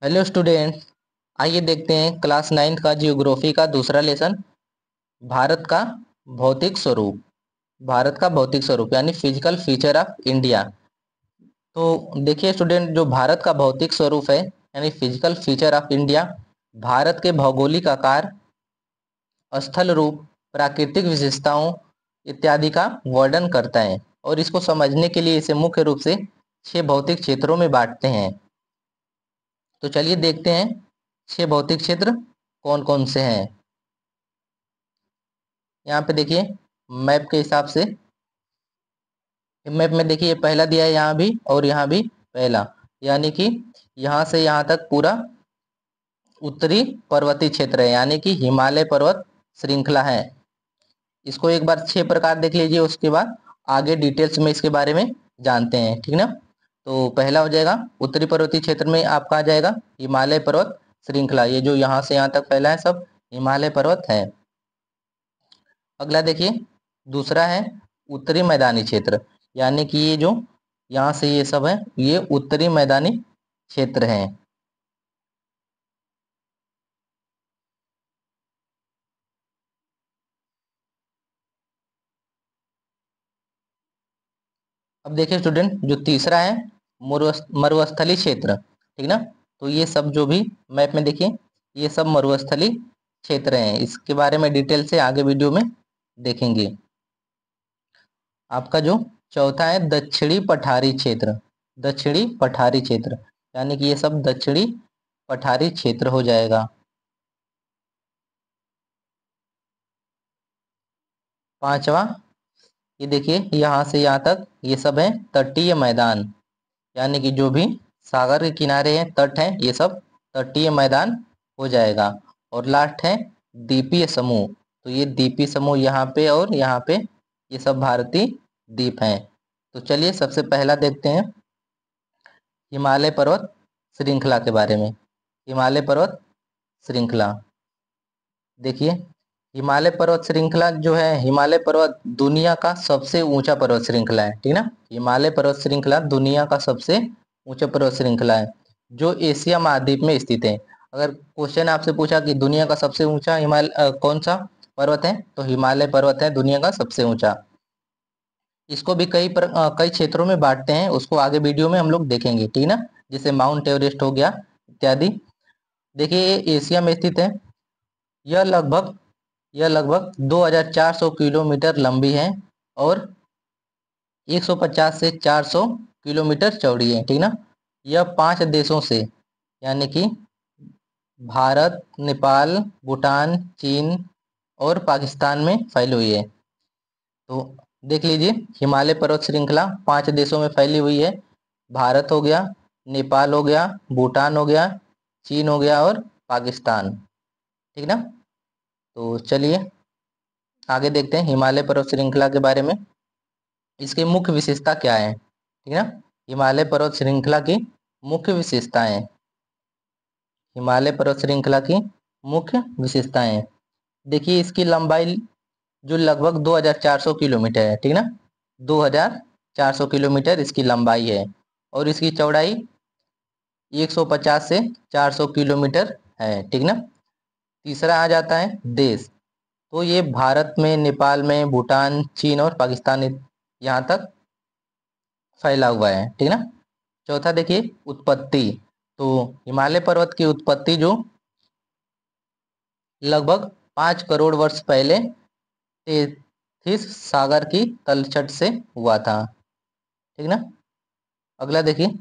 Hello student. आइए देखते हैं क्लास 9 का जियोग्राफी का दूसरा लेसन। भारत का भौतिक स्वरूप। भारत का भौतिक स्वरूप यानी फिजिकल फीचर ऑफ इंडिया। तो देखिए स्टूडेंट, जो भारत का भौतिक स्वरूप है यानी physical feature of India, Bharat के भौगोलिक आकार, स्थल रूप, प्राकृतिक विशेषताओं इत्यादि का वर्णन करता है। और इसको समझने के लिए इसे मुख्य रूप से 6 भौतिक क्षेत्रों में बांटते हैं। तो चलिए देखते हैं 6 भौतिक क्षेत्र कौन कौन से हैं। यहाँ पे देखिए मैप के हिसाब से, मैप में देखिए पहला दिया है यहाँ भी और यहाँ भी पहला, यानी कि यहाँ से यहाँ तक पूरा उत्तरी पर्वतीय क्षेत्र है, यानी कि हिमालय पर्वत श्रृंखला है। इसको एक बार 6 प्रकार देख लीजिए, उसके बाद आगे डिटेल्स में इसके बारे में जानते हैं, ठीक ना। तो पहला हो जाएगा उत्तरी पर्वतीय क्षेत्र में आपका आ जाएगा हिमालय पर्वत श्रृंखला। ये जो यहाँ से यहाँ तक फैला है सब हिमालय पर्वत है। अगला देखिए दूसरा है उत्तरी मैदानी क्षेत्र, यानी कि ये जो यहाँ से ये सब है ये उत्तरी मैदानी क्षेत्र है। अब देखिए स्टूडेंट, जो तीसरा है मरुस्थली क्षेत्र, ठीक ना। तो ये सब जो भी मैप में देखिए ये सब मरुस्थली क्षेत्र हैं। इसके बारे में डिटेल से आगे वीडियो में देखेंगे। आपका जो चौथा है दक्षिणी पठारी क्षेत्र। दक्षिणी पठारी क्षेत्र यानी कि ये सब दक्षिणी पठारी क्षेत्र हो जाएगा। पांचवा, ये देखिए यहाँ से यहाँ तक ये सब है तटीय मैदान, यानी कि जो भी सागर के किनारे हैं तट हैं ये सब तटीय मैदान हो जाएगा। और लास्ट है द्वीपीय समूह। तो ये द्वीपीय समूह यहाँ पे और यहाँ पे ये सब भारतीय द्वीप हैं। तो चलिए सबसे पहला देखते हैं हिमालय पर्वत श्रृंखला के बारे में। हिमालय पर्वत श्रृंखला देखिए, हिमालय पर्वत श्रृंखला जो है, हिमालय पर्वत दुनिया का सबसे ऊंचा पर्वत श्रृंखला है, ठीक ना। हिमालय पर्वत श्रृंखला दुनिया का सबसे ऊंचा पर्वत श्रृंखला है जो एशिया महाद्वीप में स्थित है। अगर क्वेश्चन आपसे पूछा कि दुनिया का सबसे ऊंचा हिमालय कौन सा पर्वत है, तो हिमालय पर्वत है दुनिया का सबसे ऊंचा। इसको भी कई क्षेत्रों में बांटते हैं, उसको आगे वीडियो में हम लोग देखेंगे, ठीक ना। जैसे माउंट एवरेस्ट हो गया इत्यादि। देखिए ये एशिया में स्थित है। यह लगभग यह लगभग 2400 किलोमीटर लंबी है और 150 से 400 किलोमीटर चौड़ी है, ठीक ना। यह 5 देशों से यानी कि भारत, नेपाल, भूटान, चीन और पाकिस्तान में फैली हुई है। तो देख लीजिए हिमालय पर्वत श्रृंखला 5 देशों में फैली हुई है। भारत हो गया, नेपाल हो गया, भूटान हो गया, चीन हो गया और पाकिस्तान, ठीक ना। तो चलिए आगे देखते हैं हिमालय पर्वत श्रृंखला के बारे में। इसकी मुख्य विशेषता क्या है, ठीक है ना। हिमालय पर्वत श्रृंखला की मुख्य विशेषताएं। हिमालय पर्वत श्रृंखला की मुख्य विशेषताएं देखिए, इसकी लंबाई जो लगभग 2400 किलोमीटर है, ठीक ना। 2400 किलोमीटर इसकी लंबाई है और इसकी चौड़ाई 150 से 400 किलोमीटर है, ठीक ना। तीसरा आ जाता है देश। तो ये भारत में, नेपाल में, भूटान, चीन और पाकिस्तान यहाँ तक फैला हुआ है, ठीक ना। चौथा देखिए उत्पत्ति। तो हिमालय पर्वत की उत्पत्ति जो लगभग 5 करोड़ वर्ष पहले टेथिस सागर की तलछट से हुआ था, ठीक ना। अगला देखिए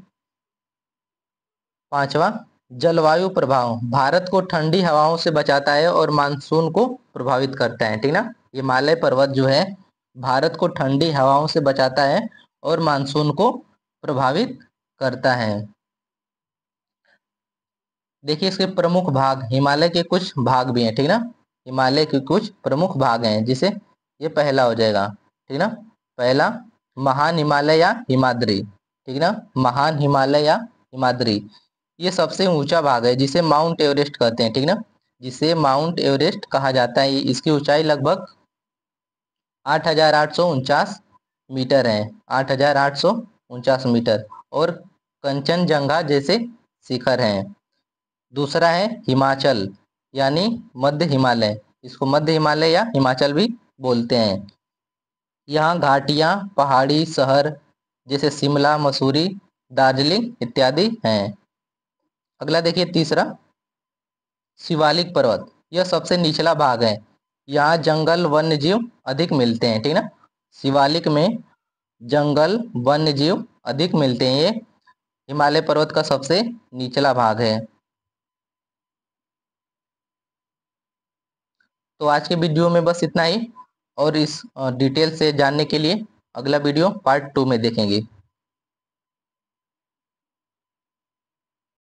पांचवा जलवायु प्रभाव। भारत को ठंडी हवाओं से बचाता है और मानसून को प्रभावित करता है, ठीक ना। हिमालय पर्वत जो है भारत को ठंडी हवाओं से बचाता है और मानसून को प्रभावित करता है। देखिए इसके प्रमुख भाग, हिमालय के कुछ भाग भी हैं, ठीक ना। हिमालय के कुछ प्रमुख भाग हैं, जिसे ये पहला हो जाएगा, ठीक ना। पहला महान हिमालय या हिमाद्री, ठीक ना। महान हिमालय या हिमाद्री ये सबसे ऊंचा भाग है जिसे माउंट एवरेस्ट कहते हैं, ठीक ना। जिसे माउंट एवरेस्ट कहा जाता है। इसकी ऊंचाई लगभग 8849 मीटर है, 8849 मीटर। और कंचनजंगा जैसे शिखर हैं। दूसरा है हिमाचल यानी मध्य हिमालय, इसको मध्य हिमालय या हिमाचल भी बोलते हैं। यहाँ घाटियाँ, पहाड़ी शहर जैसे शिमला, मसूरी, दार्जिलिंग इत्यादि हैं। अगला देखिए तीसरा, शिवालिक पर्वत, यह सबसे निचला भाग है। यहाँ जंगल वन्य जीव अधिक मिलते हैं, ठीक ना। शिवालिक में जंगल वन्य जीव अधिक मिलते हैं, ये हिमालय पर्वत का सबसे निचला भाग है। तो आज के वीडियो में बस इतना ही, और इस डिटेल से जानने के लिए अगला वीडियो पार्ट 2 में देखेंगे।